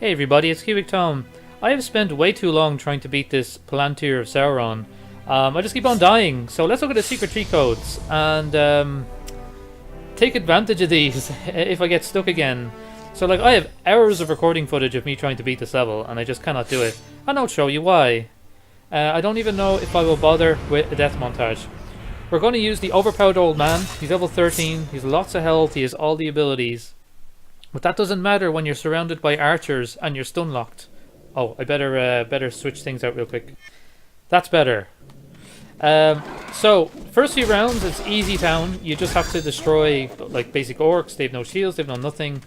Hey everybody, it's QubicTom. I have spent way too long trying to beat this Palantir of Sauron. I just keep on dying, so let's look at the secret cheat codes and take advantage of these if I get stuck again. So like, I have hours of recording footage of me trying to beat this level and I just cannot do it. And I'll show you why. I don't even know if I will bother with a death montage. We're going to use the overpowered old man. He's level 13, he's lots of health, he has all the abilities. But that doesn't matter when you're surrounded by archers and you're stun locked. Oh, I better switch things out real quick. That's better. So first few rounds, it's easy town. You just have to destroy like basic orcs. They have no shields. They have no nothing.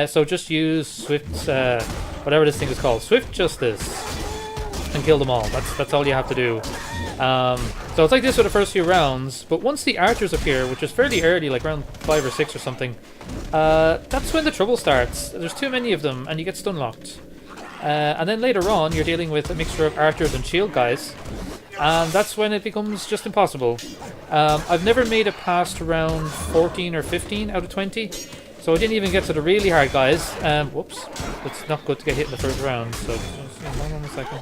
So just use Swift's whatever this thing is called, Swift Justice, and kill them all. That's all you have to do. So it's like this for the first few rounds, but once the archers appear, which is fairly early, like round 5 or 6 or something, that's when the trouble starts. There's too many of them, and you get stun locked. And then later on, you're dealing with a mixture of archers and shield guys, and that's when it becomes just impossible. I've never made it past round 14 or 15 out of 20, so I didn't even get to the really hard guys. Whoops, it's not good to get hit in the first round, so just hold on a second.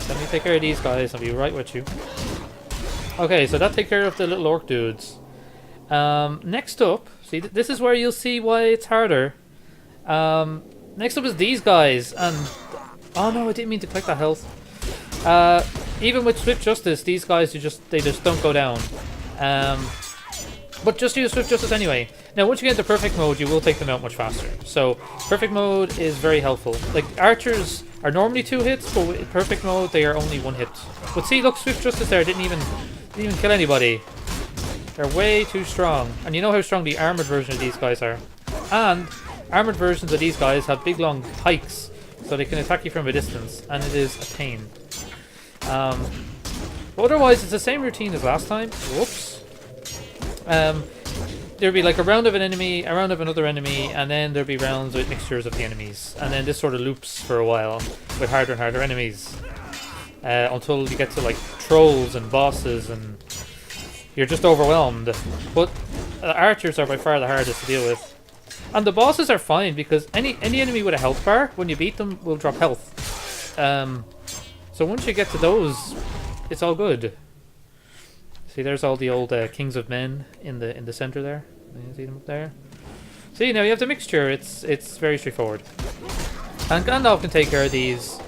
Let me take care of these guys, I'll be right with you. Okay, so that take care of the little orc dudes. Next up, see, this is where you'll see why it's harder. Next up is these guys, and oh no, I didn't mean to click that health. Even with Swift Justice, these guys they just don't go down. But just use Swift Justice anyway. Now, once you get into perfect mode, you will take them out much faster. So, perfect mode is very helpful. Like, archers are normally 2 hits, but in perfect mode, they are only 1 hit. But see, look, Swift Justice there didn't even kill anybody. They're way too strong. And you know how strong the armored version of these guys are. And armored versions of these guys have big, long pikes, so they can attack you from a distance, and it is a pain. But otherwise, it's the same routine as last time. Whoops. There'd be like a round of an enemy, a round of another enemy, and then there'd be rounds with mixtures of the enemies. And then this sort of loops for a while with harder and harder enemies. Until you get to like trolls and bosses and you're just overwhelmed. But archers are by far the hardest to deal with. And the bosses are fine because any enemy with a health bar, when you beat them, will drop health. So once you get to those, it's all good. See, there's all the old Kings of Men in the center there. You see them up there. See, now you have the mixture. It's very straightforward. And Gandalf can take care of these,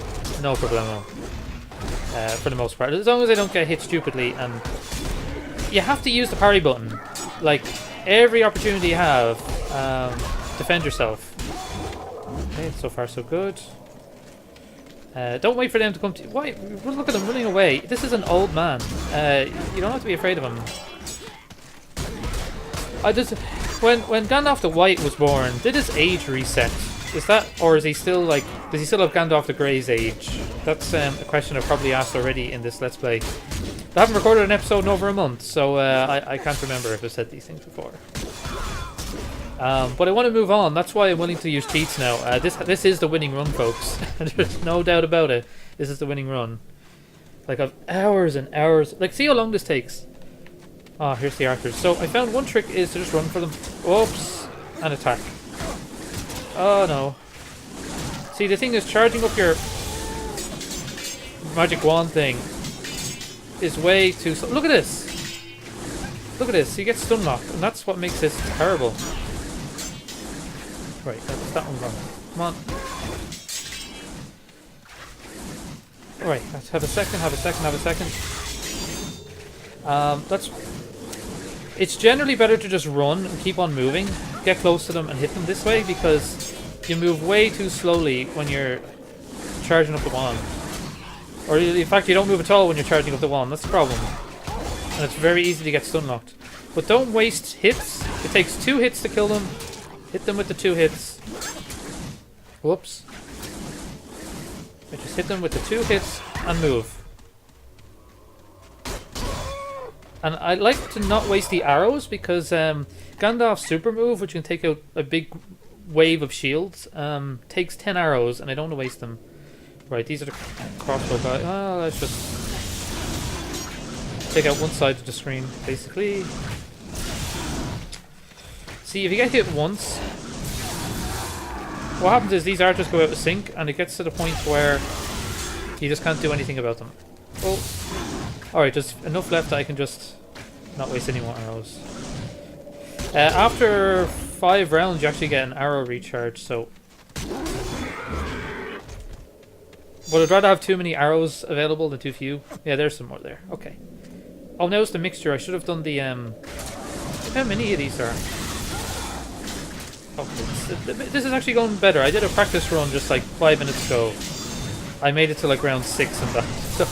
no problemo. For the most part, as long as they don't get hit stupidly. And you have to use the parry button. Like every opportunity you have, defend yourself. Okay, so far so good. Don't wait for them to come to you. Why? Look at them running away. This is an old man. You don't have to be afraid of him. When Gandalf the White was born, did his age reset? Is that, or is he still like? Does he still have Gandalf the Grey's age? That's a question I've probably asked already in this Let's Play. I haven't recorded an episode in over a month, so I can't remember if I've said these things before. But I want to move on. That's why I'm willing to use cheats now. This is the winning run, folks. There's no doubt about it. This is the winning run. Like, I've hours and hours. Like, see how long this takes. Oh, here's the archers. So I found one trick is to just run for them. Oops, and attack. Oh no. See, the thing is, charging up your magic wand thing is way too slow. Look at this. Look at this. You get stun locked, and that's what makes this terrible. Right, that's that one wrong. Come on. Alright, let's have a second, have a second. It's generally better to just run and keep on moving. Get close to them and hit them this way because you move way too slowly when you're charging up the wand. Or in fact, you don't move at all when you're charging up the wand. That's the problem. And it's very easy to get stun locked. But don't waste hits. It takes 2 hits to kill them. Hit them with the 2 hits. Whoops. I just hit them with the 2 hits and move. And I like to not waste the arrows because Gandalf's super move, which can take out a big wave of shields, takes 10 arrows, and I don't want to waste them. Right, these are the crossbow guys. Oh, let's just take out one side of the screen, basically. See, if you get hit once, what happens is these archers go out of sync, and it gets to the point where you just can't do anything about them. Oh, alright, there's enough left that I can just not waste any more arrows. After 5 rounds, you actually get an arrow recharge, so... But I'd rather have too many arrows available than too few. Yeah, there's some more there. Okay. Oh, now it's the mixture. I should have done the, Look how many of these are. Oh, this is actually going better. I did a practice run just like 5 minutes ago. I made it to like round 6 and that. So,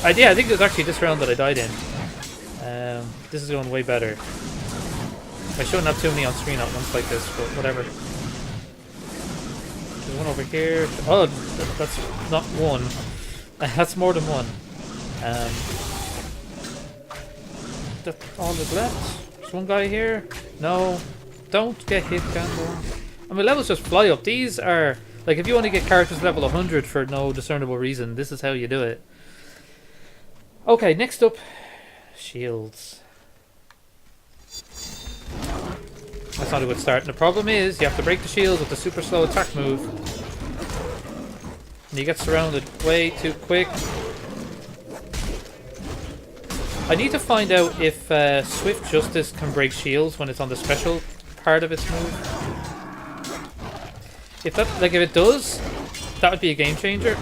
I think it was actually this round that I died in. This is going way better. I shouldn't have too many on screen at once like this, but whatever. There's one over here. Oh, that's not one. That's more than one. That's all that's left. There's one guy here. No. Don't get hit, Gandalf. I mean, levels just fly up. These are... Like, if you want to get characters level 100 for no discernible reason, this is how you do it. Okay, next up... Shields. That's not a good start. And the problem is, you have to break the shields with the super slow attack move. And you get surrounded way too quick. I need to find out if Swift Justice can break shields when it's on the special part of its move. If it does, that would be a game changer.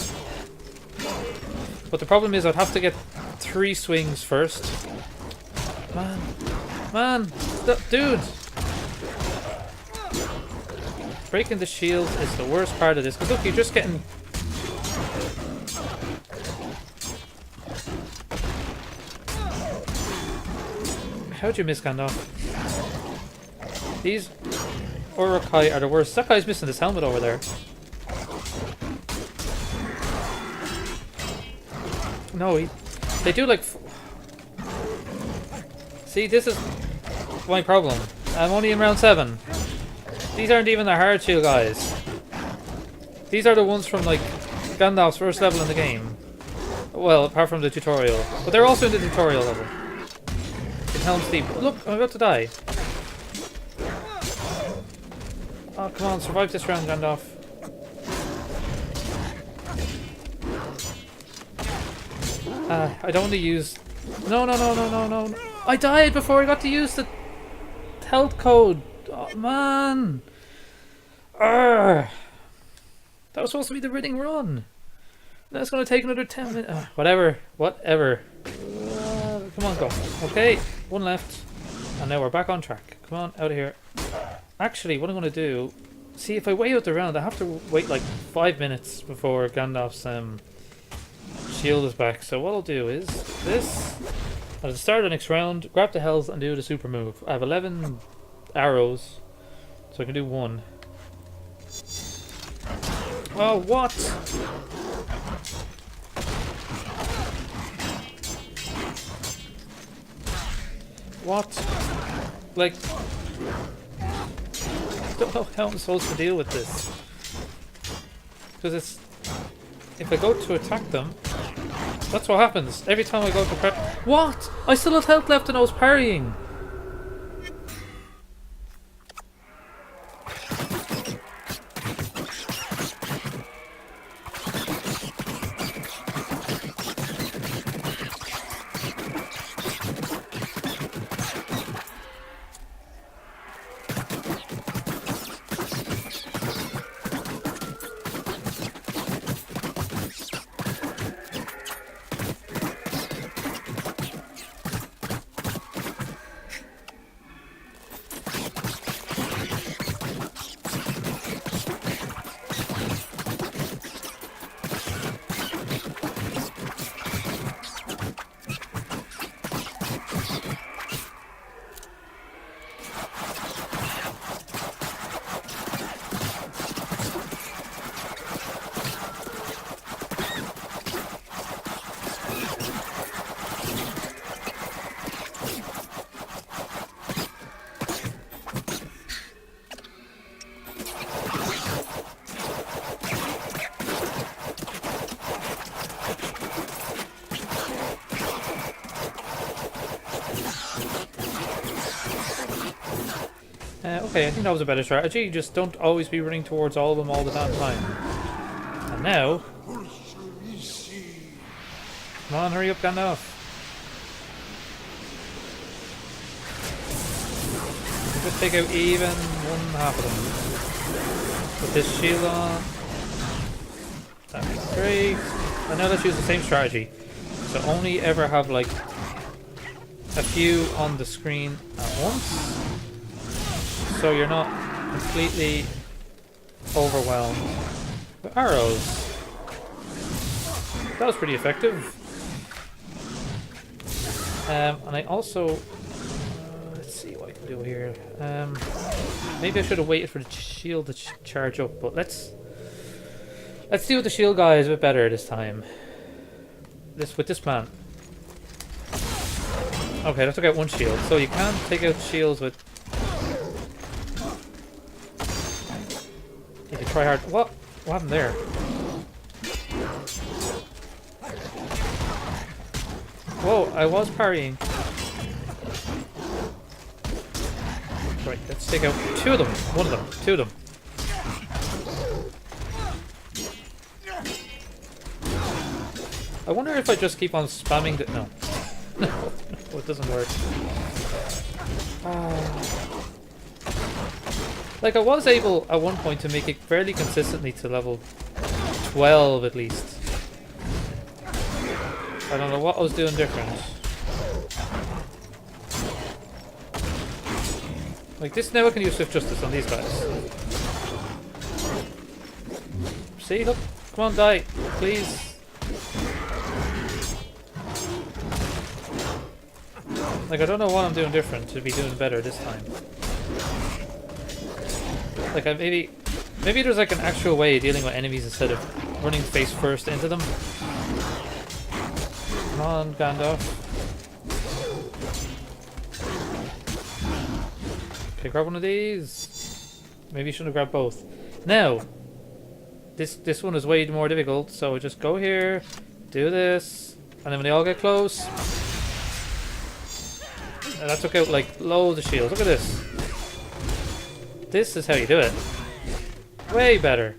But the problem is I'd have to get 3 swings first. Man, dude! Breaking the shield is the worst part of this, because look, you're just getting... How'd you miss, Gandalf? These ROTK are the worst. That guy's missing his helmet over there. No, they do like... See, this is my problem. I'm only in round 7. These aren't even the hard shield guys. These are the ones from like Gandalf's first level in the game. Well, apart from the tutorial. But they're also in the tutorial level. In Helm's Deep. Look, I'm about to die. Oh, come on, survive this round, Gandalf. I don't want to use... No. I died before I got to use the health code. Oh, man. That was supposed to be the winning run. That's going to take another 10 minutes. Whatever. Come on, go. Okay, one left. And now we're back on track. Come on, out of here. Actually, what I'm going to do... See, if I wait out the round, I have to wait like 5 minutes before Gandalf's shield is back. So what I'll do is this. At the start of the next round, grab the hells and do the super move. I have 11 arrows, so I can do 1. Oh, what? What? Like... I don't know how I'm supposed to deal with this. Because it's... If I go to attack them, that's what happens. Every time I go to prep... What? I still had health left and I was parrying. Okay, I think that was a better strategy. Just don't always be running towards all of them all the damn time. And now... Come on, hurry up, Gandalf. Just take out even one half of them. Put this shield on. That'd be great. And now let's use the same strategy. So only ever have like a few on the screen at once. So you're not completely overwhelmed with arrows. That was pretty effective. And I also... let's see what I can do here. Maybe I should have waited for the shield to charge up, but let's deal with the shield guys a bit better this time. With this plan. Okay, let's took out one shield. So you can take out shields with... You can try hard. What? What happened there? Whoa, I was parrying. Right, let's take out two of them. One of them. Two of them. I wonder if I just keep on spamming the... No. No, it doesn't work. Like, I was able at one point to make it fairly consistently to level 12 at least. I don't know what I was doing different. Like this, now I can use Swift Justice on these guys. See, look, come on, die, please. Like, I don't know what I'm doing different to be doing better this time. Like, maybe there's like an actual way of dealing with enemies instead of running face first into them. Come on, Gandalf. Okay, grab one of these. Maybe you shouldn't have grabbed both. Now, this one is way more difficult, so just go here, do this, and then when they all get close... And that took out like loads of shields. Look at this. This is how you do it. Way better.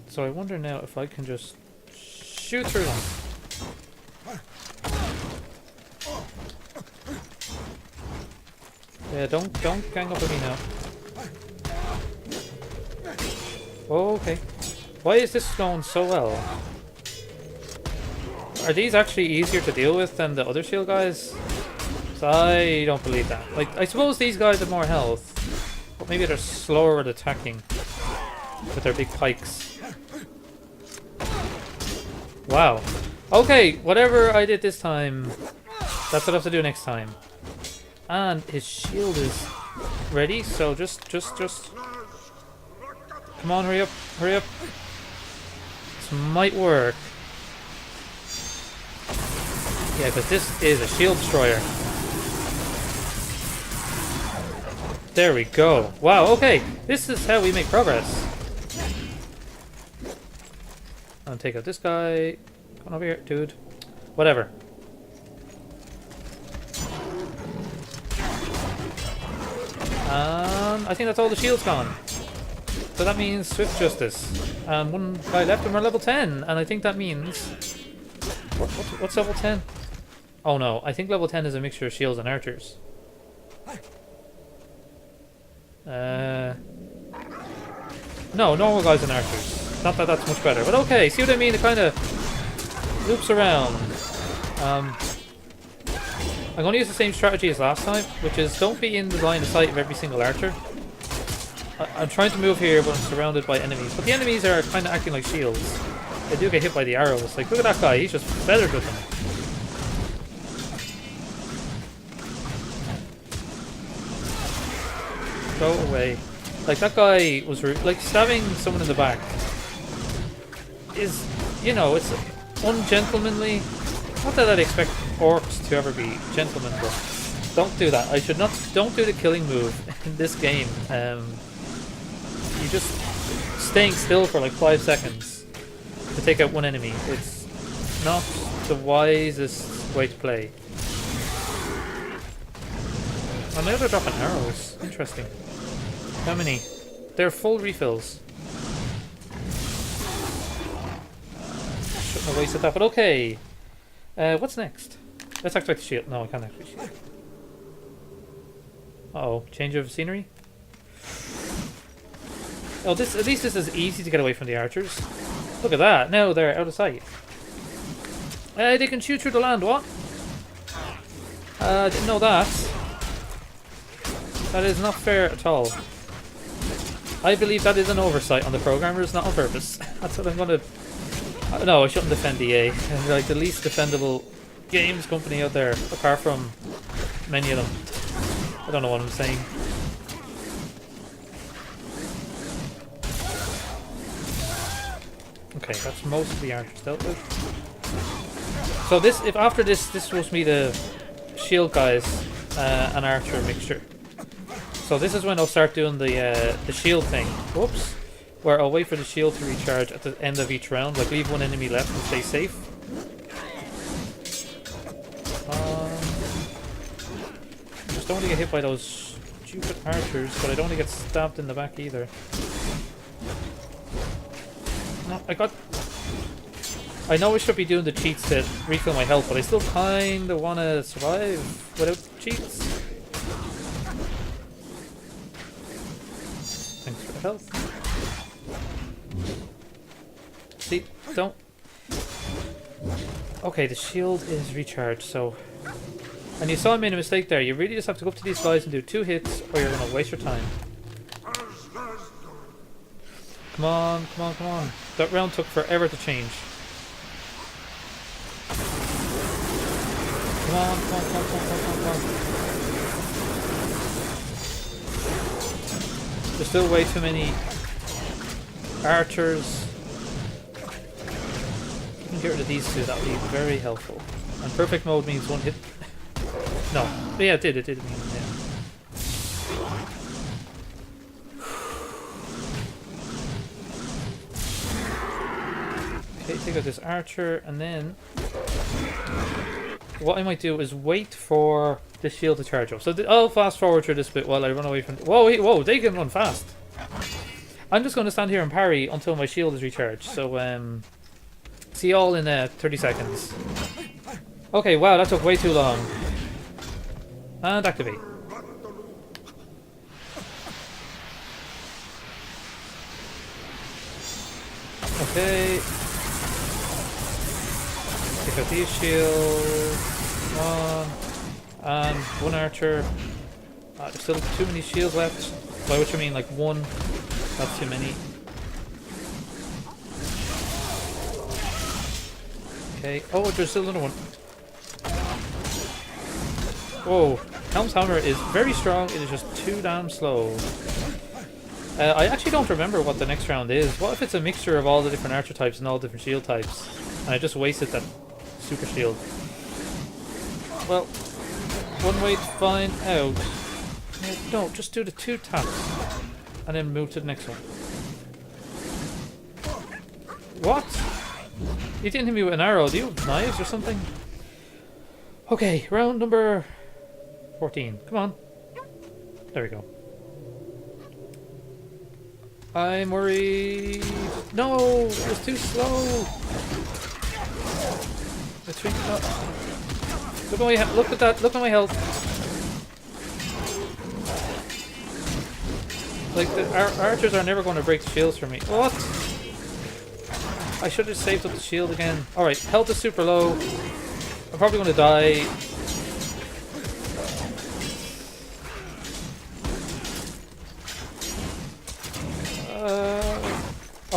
So I wonder now if I can just shoot through them. Yeah, don't gang up with me now. Okay. Why is this going so well? Are these actually easier to deal with than the other shield guys? So I don't believe that. Like, I suppose these guys have more health, but maybe they're slower at attacking with their big pikes. Wow. Okay, whatever I did this time, that's what I have to do next time. And his shield is ready, so just... Come on, hurry up, hurry up. This might work. Yeah, because this is a shield destroyer. There we go. Wow, okay. This is how we make progress. I'll take out this guy. Come on over here, dude. Whatever. I think that's all the shields gone. So that means Swift Justice. And one guy left and we're level 10. And I think that means... What's level 10? Oh no, I think level 10 is a mixture of shields and archers. No, normal guys and archers. Not that that's much better, but okay, see what I mean? It kind of loops around. I'm going to use the same strategy as last time, which is don't be in the line of sight of every single archer. I'm trying to move here, but I'm surrounded by enemies. But the enemies are kind of acting like shields. They do get hit by the arrows. Like, look at that guy, he's just feathered with them. Go away. Like, that guy was like stabbing someone in the back is, you know, it's ungentlemanly. Not that I'd expect orcs to ever be gentlemen, but don't do that. Don't do the killing move in this game. You just staying still for like 5 seconds to take out one enemy. It's not the wisest way to play. Oh, now they're dropping arrows. Interesting. How many? They're full refills. Shouldn't have wasted that, but okay. What's next? Let's activate the shield. No, I can't activate the shield. Uh-oh. Change of scenery? Oh, at least this is easy to get away from the archers. Look at that. Now they're out of sight. They can shoot through the land. What? Didn't know that. That is not fair at all. I believe that is an oversight on the programmers, not on purpose. That's what I'm gonna... No, I shouldn't defend EA. They're like the least defendable games company out there, apart from many of them. I don't know what I'm saying. Okay, that's most of the archers dealt with. So this, if after this is supposed to be the shield guys, an archer mixture. So this is when I'll start doing the shield thing. Whoops. Where I'll wait for the shield to recharge at the end of each round. Like leave one enemy left and stay safe. Just don't want to get hit by those stupid archers, but I don't want to get stabbed in the back either. No, I know I should be doing the cheats to refill my health, but I still kinda wanna survive without cheats. Thanks for the health. See, don't... Okay, the shield is recharged, so... And you saw I made a mistake there. You really just have to go up to these guys and do 2 hits, or you're gonna waste your time. Come on, come on, come on. That round took forever to change. Come on, come on, come on, come on, come on, come on. There's still way too many archers. If you can get rid of these two, that would be very helpful. And perfect mode means 1 hit. No. But yeah, it did mean, yeah. Okay, take out this archer, and then what I might do is wait for the shield to charge up. So I'll fast forward through this bit while I run away from... Whoa, wait, whoa, they can run fast. I'm just going to stand here and parry until my shield is recharged. So, see you all in 30 seconds. Okay, wow, that took way too long. And activate. Okay. Take out these shields. 1. And 1 archer. There's still too many shields left. By which I mean like 1. That's too many. Okay. Oh, there's still another one. Whoa. Helm's Hammer is very strong. It is just too damn slow. I actually don't remember what the next round is. What if it's a mixture of all the different archer types and all different shield types? And I just wasted that super shield. Well, one way to find out. No, just do the 2 taps. And then move to the next one. What? You didn't hit me with an arrow. Do you have knives or something? Okay, round number 14. Come on. There we go. I'm worried. No, it was too slow. Look at my look at that. Look at my health. Like the archers are never going to break the shields for me. What? I should have saved up the shield again. All right, health is super low. I'm probably going to die.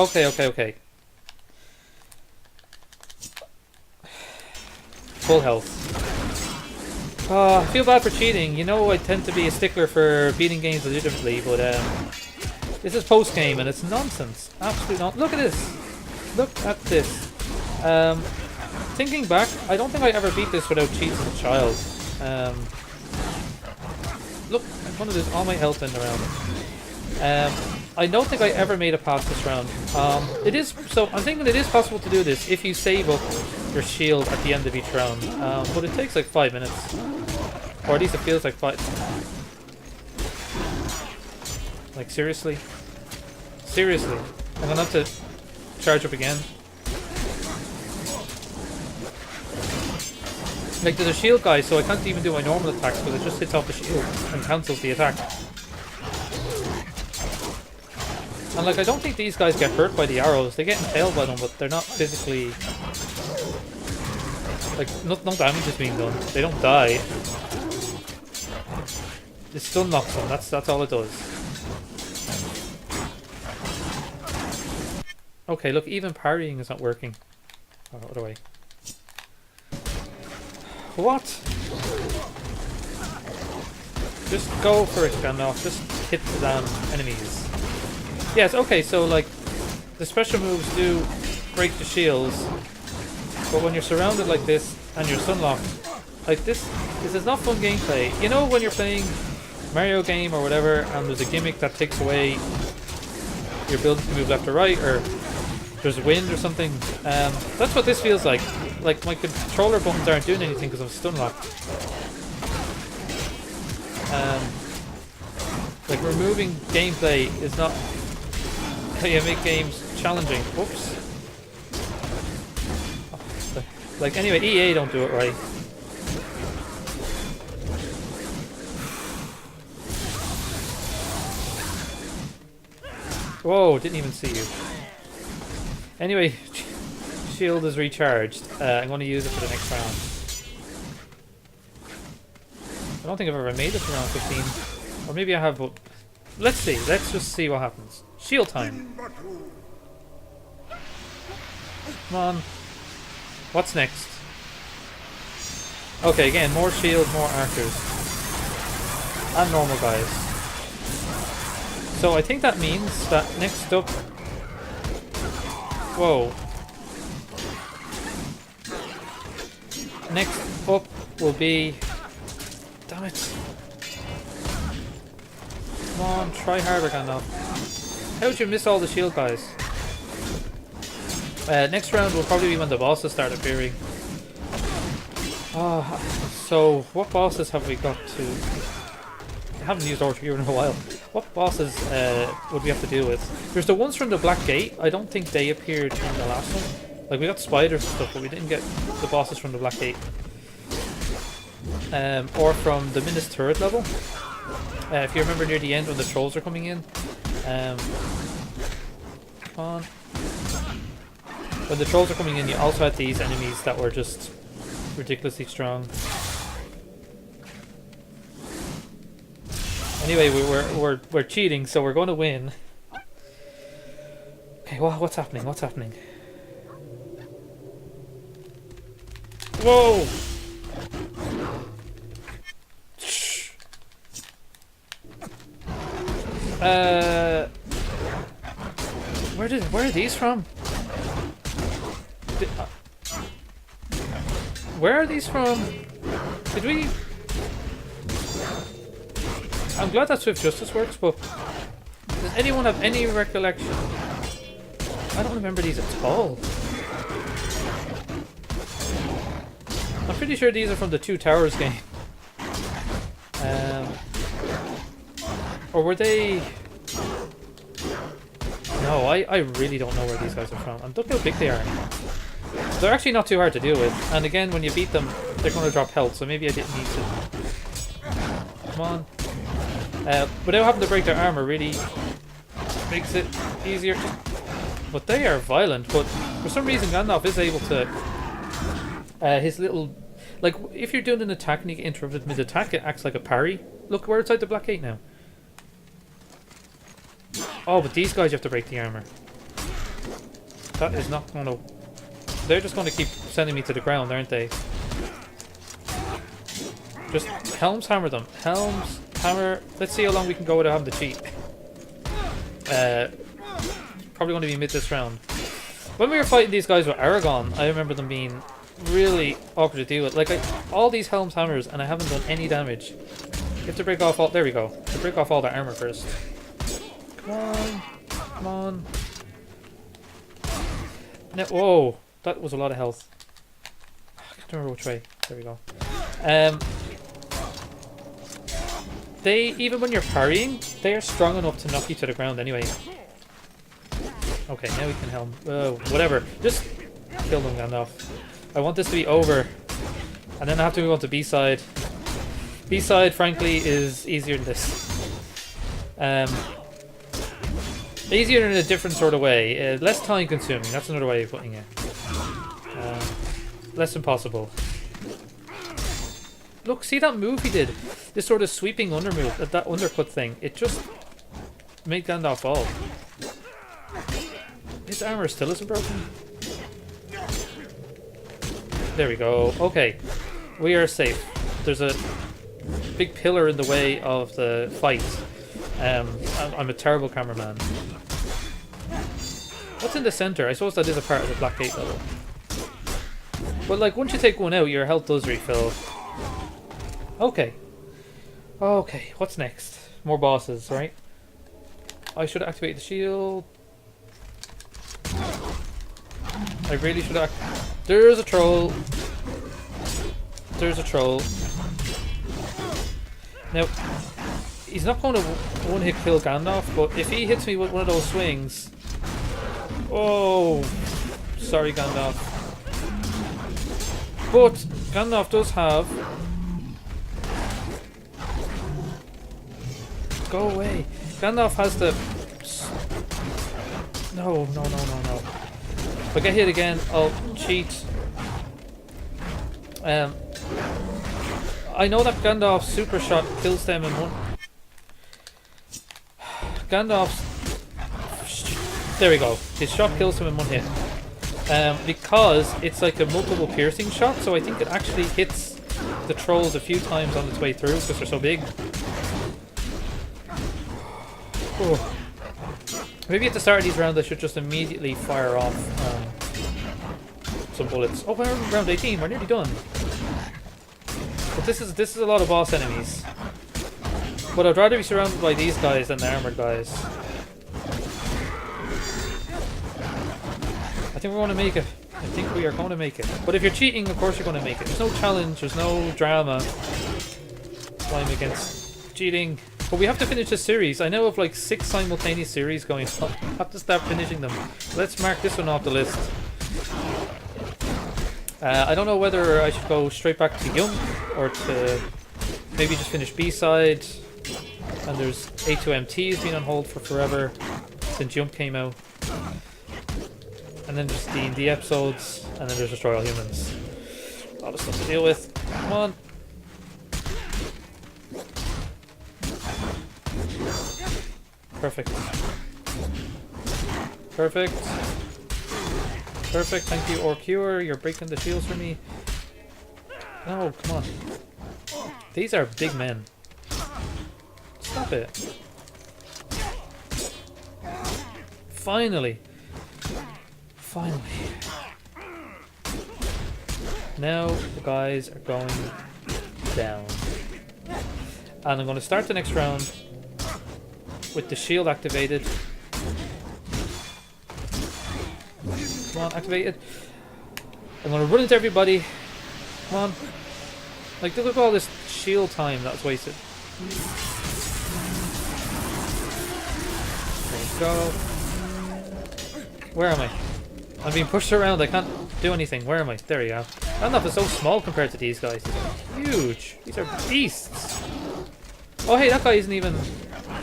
Okay. Full health. I feel bad for cheating. You know, I tend to be a stickler for beating games legitimately, but this is post game and it's nonsense. Absolute nonsense. Look at this. Look at this. Thinking back, I don't think I ever beat this without cheats as a child. Look, I'm gonna lose all my health in the round. I don't think I ever made it past this round. It is so. I'm thinking it is possible to do this if you save up your shield at the end of each round. But it takes like 5 minutes, or at least it feels like 5. Like, seriously? Seriously? I'm gonna have to charge up again. Like, there's a shield guy, so I can't even do my normal attacks because it just hits off the shield and cancels the attack. And like, I don't think these guys get hurt by the arrows. They get impaled by them, but they're not physically... Like, no damage is being done. They don't die. It stun knocks them, that's all it does. Okay, look, even parrying is not working. Oh, what do I... What? Just go for it, Gandalf. Just hit the damn enemies. Yes, okay, so like the special moves do break the shields, but when you're surrounded like this and you're sunlocked, like this is not fun gameplay. You know when you're playing Mario game or whatever and there's a gimmick that takes away your ability to move left or right, or there's wind or something. That's what this feels like. Like my controller buttons aren't doing anything because I'm stun locked. Like removing gameplay is not how you make games challenging. Whoops. Like anyway, EA don't do it right. Whoa, didn't even see you. Anyway, shield is recharged. I'm going to use it for the next round. I don't think I've ever made it to round 15. Or maybe I have, but let's see. Let's just see what happens. Shield time. Come on. What's next? Okay, again, more shield, more archers. And normal guys. So I think that means that next up... Whoa. Next up will be... Damn it. Come on, try harder, Gandalf. How'd you miss all the shield guys? Next round will probably be when the bosses start appearing. So what bosses have we got to... I haven't used ROTK in a while. What bosses would we have to deal with? There's the ones from the Black Gate. I don't think they appeared in the last one. Like we got spiders and stuff, but we didn't get the bosses from the Black Gate. Or from the Minas Turret level. If you remember near the end when the trolls are coming in. Come on. When the trolls are coming in, you also had these enemies that were just ridiculously strong. Anyway, we're cheating, so we're going to win. Okay, what's happening? What's happening? Whoa! Shh. Where are these from? Where are these from? Did we... I'm glad that Swift Justice works, but does anyone have any recollection? I don't remember these at all. I'm pretty sure these are from the Two Towers game. Or were they... No, I really don't know where these guys are from. And look how big they are. They're actually not too hard to deal with. And again, when you beat them, they're going to drop health, so maybe I didn't need to... Come on. Without having to break their armor really makes it easier. But they are violent, but for some reason Gandalf is able to... his little... Like, if you're doing an attack and you get interrupted mid-attack, it acts like a parry. Look, we're outside the Black Gate now. Oh, but these guys you have to break the armor. That is not going to... They're just going to keep sending me to the ground, aren't they? Just Helms hammer them. Helms hammer. Let's see how long we can go without having to cheat. Probably going to be mid this round. When we were fighting these guys with Aragon, I remember them being really awkward to deal with. Like, all these Helms hammers and I haven't done any damage. You have to break off all... There we go. To break off all their armor first. Come on. Come on. No, whoa. That was a lot of health. I can't remember which way. There we go. they, even when you're parrying, they are strong enough to knock you to the ground anyway. Okay, now we can helm. Whatever. Just kill them, Gandalf. I want this to be over. And then I have to move on to B-side. B-side, frankly, is easier than this. Easier in a different sort of way. Less time consuming. That's another way of putting it. Less impossible. Look, see that move he did? This sort of sweeping under move, that undercut thing. It just made Gandalf fall. His armor still isn't broken. There we go. Okay, we are safe. There's a big pillar in the way of the fight. I'm a terrible cameraman. What's in the center? I suppose that is a part of the Black Gate level. But like, once you take one out, your health does refill. Okay. Okay, what's next? More bosses, right? I should activate the shield. I really should There's a troll. There's a troll. Now, he's not going to one-hit kill Gandalf, but if he hits me with one of those swings... Oh! Sorry, Gandalf. But Gandalf does have... Go away. Gandalf has the... No. If I get hit again, I'll cheat. I know that Gandalf's super shot kills them in one... Gandalf's... There we go. His shot kills him in one hit. Because it's like a multiple piercing shot, so I think it actually hits the trolls a few times on its way through because they're so big. Oh. Maybe at the start of these rounds I should just immediately fire off some bullets. Oh, we're on round 18. We're nearly done. But this is a lot of boss enemies. But I'd rather be surrounded by these guys than the armored guys. I think we're going to make it. I think we are going to make it. But if you're cheating, of course you're going to make it. There's no challenge. There's no drama. That's why I'm against cheating. But we have to finish this series. I know of like 6 simultaneous series going on. I have to start finishing them. Let's mark this one off the list. I don't know whether I should go straight back to Young or to maybe just finish B-side. And there's A2MT's been on hold for forever since Jump came out. And then just D&D episodes, and then there's Destroy All Humans. A lot of stuff to deal with. Come on. Perfect. Perfect. Perfect, thank you, or Cure. You're breaking the shields for me. No, come on. These are big men. Stop it. Finally. Finally. Now the guys are going down. And I'm going to start the next round with the shield activated. Come on, activated. I'm going to run into everybody. Come on. Like, look at all this shield time that was wasted. There you go. Where am I? I'm being pushed around. I can't do anything. Where am I? There you go. Gandalf is so small compared to these guys. These are huge. These are beasts. Oh, hey, that guy isn't even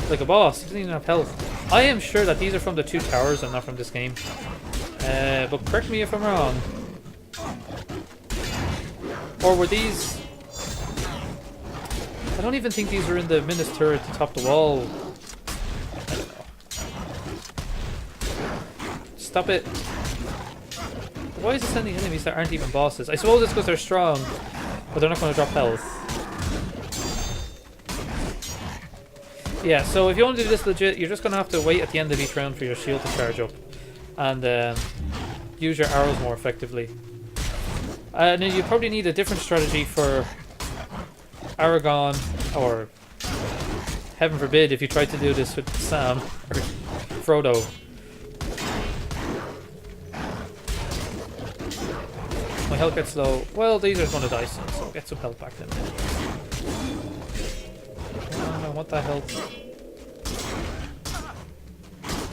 like a boss. He doesn't even have health. I am sure that these are from the 2 towers and not from this game. But correct me if I'm wrong. Or were these... I don't even think these were in the Minas turret to top the wall. I don't know. Stop it. Why is it sending enemies that aren't even bosses? I suppose it's because they're strong, but they're not going to drop health. Yeah, so if you want to do this legit, you're just going to have to wait at the end of each round for your shield to charge up. And use your arrows more effectively. And then you probably need a different strategy for Aragorn, or heaven forbid if you try to do this with Sam or Frodo. My health gets low. Well, these are going to die soon, so get some health back then. No. don't want that health.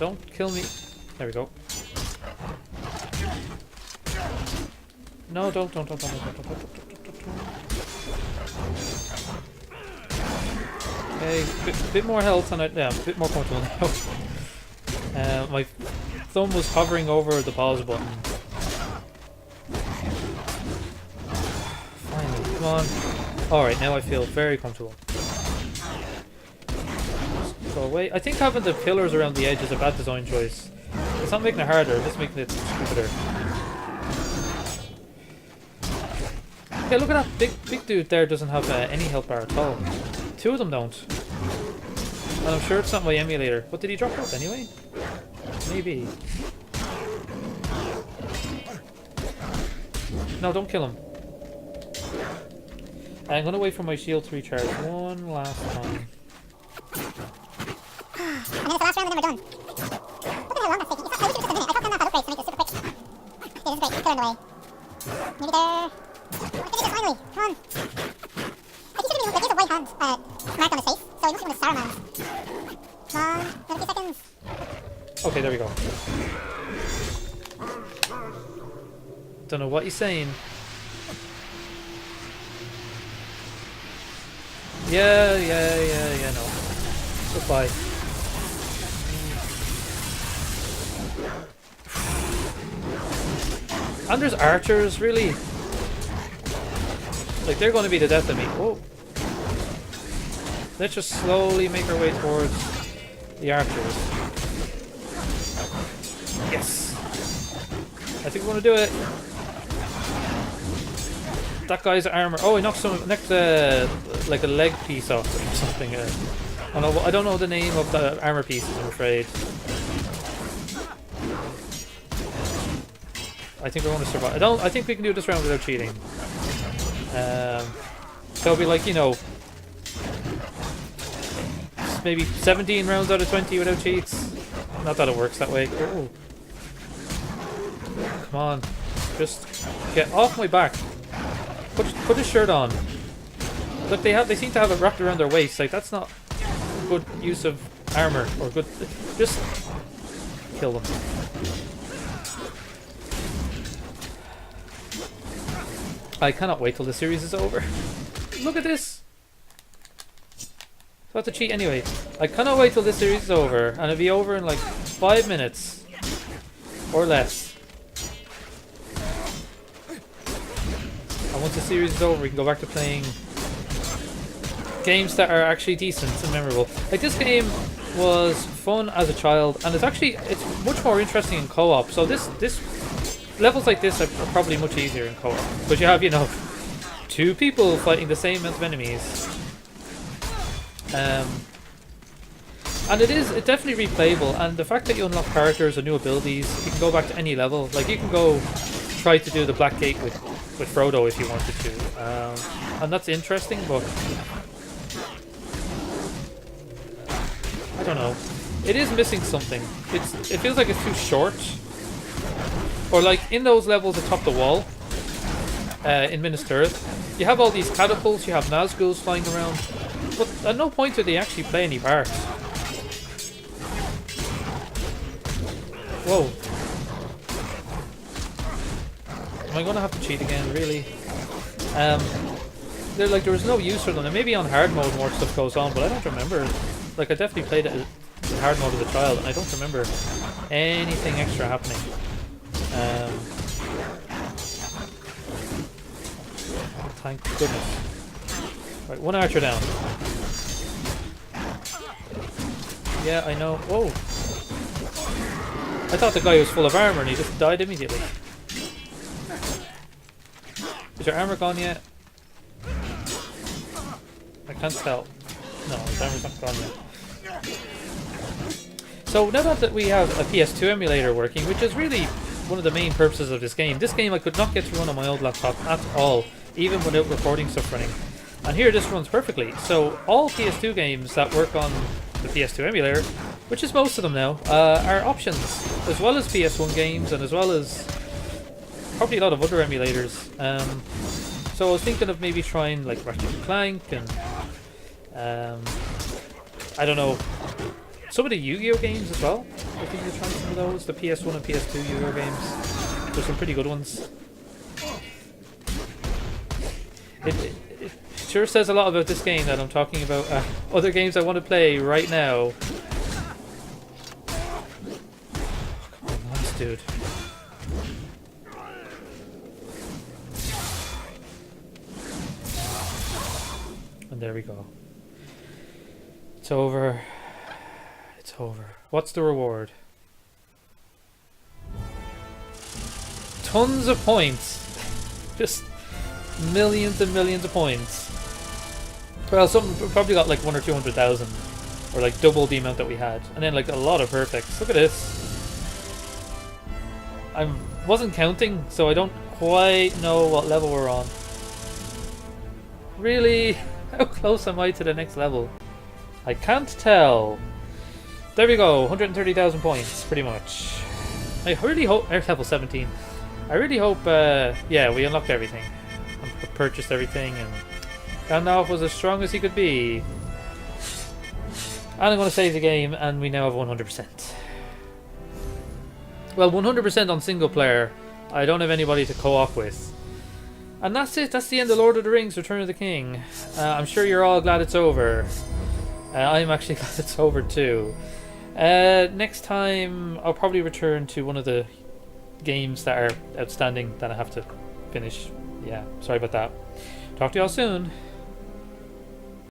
Don't kill me. There we go. No, don't. Okay, bit more health and yeah, a bit more comfortable now. My thumb was hovering over the pause button. Finally, come on. Alright, now I feel very comfortable. Just go away. I think having the pillars around the edge is a bad design choice. It's not making it harder, it's just making it stupider. Okay, look at that big dude there doesn't have any health bar at all. Two of them don't. And I'm sure it's not my emulator. But did he drop out anyway? Maybe. No, don't kill him. I'm gonna wait for my shield to recharge one last time. And then it's the last round and then we're done. Look at how long that's taking. It's not, I thought had upgrades to make it super quick. Yeah, this is great. It's clearing the way. Maybe there. I did it finally. Come on. I keep sitting like he has a white hand marked on his face, so he must be one of Saruman's. Come on, another few seconds. Okay, there we go. Don't know what he's saying. Yeah, no. Goodbye. And there's archers, really? Like, they're going to be the death of me. Whoa. Let's just slowly make our way towards the archers. Yes! I think we're going to do it. That guy's armor. Oh, he knocked like a leg piece off or something. I don't know the name of the armor pieces, I'm afraid. I think we're going to survive. I think we can do this round without cheating. So it'll be like, you know, maybe 17 rounds out of 20 without cheats. Not that it works that way. Oh. Come on. Just get off my back. Put his shirt on. Look, they seem to have it wrapped around their waist. Like, that's not good use of armor or good. Just kill them. I cannot wait till the series is over. Look at this. So I have to cheat anyway. I cannot wait till this series is over, and it'll be over in like 5 minutes or less. And once the series is over, we can go back to playing games that are actually decent and memorable. Like, this game was fun as a child, and it's much more interesting in co-op. So this levels like this are probably much easier in co-op, because you have, you know, two people fighting the same amount of enemies. And it's definitely replayable, and the fact that you unlock characters or new abilities, you can go back to any level. Like, you can go try to do the Black Gate with Frodo if you wanted to, and that's interesting, but I don't know. It is missing something. It feels like it's too short. Or like in those levels atop the wall, in Minas Tirith, you have all these catapults, you have Nazguls flying around, but at no point do they actually play any part. Whoa. Am I going to have to cheat again, really? There was no use for them. And maybe on hard mode more stuff goes on, but I don't remember. Like, I definitely played it in hard mode as a child, and I don't remember anything extra happening. Thank goodness. Right, one archer down. Yeah, I know. Whoa! I thought the guy was full of armor and he just died immediately. Is your armor gone yet? I can't tell. No, his armor's not gone yet. So now that we have a PS2 emulator working, which is really one of the main purposes of this game I could not get to run on my old laptop at all, even without recording stuff running. And here this runs perfectly. So all PS2 games that work on the PS2 emulator, which is most of them now, are options, as well as PS1 games and as well as probably a lot of other emulators. So I was thinking of maybe trying like Ratchet & Clank and I don't know. Some of the Yu-Gi-Oh games as well. I think you're trying some of those. The PS1 and PS2 Yu-Gi-Oh games. There's some pretty good ones. It sure says a lot about this game that I'm talking about other games I want to play right now. Oh, come on, nice dude. And there we go. It's over. It's over. What's the reward? Tons of points. Just millions and millions of points. Well, some probably got like 100 or 200,000, or like double the amount that we had, and then like a lot of perfects. Look at this. I wasn't counting, so I don't quite know what level we're on. Really? How close am I to the next level? I can't tell. There we go, 130,000 points, pretty much. I really hope... level 17. I really hope, yeah, we unlocked everything. And purchased everything, and Gandalf was as strong as he could be. And I'm going to save the game, and we now have 100%. Well, 100% on single player. I don't have anybody to co-op with. And that's it. That's the end of Lord of the Rings: Return of the King. I'm sure you're all glad it's over. I'm actually glad it's over too. Next time, I'll probably return to one of the games that are outstanding that I have to finish. Yeah, sorry about that. Talk to y'all soon.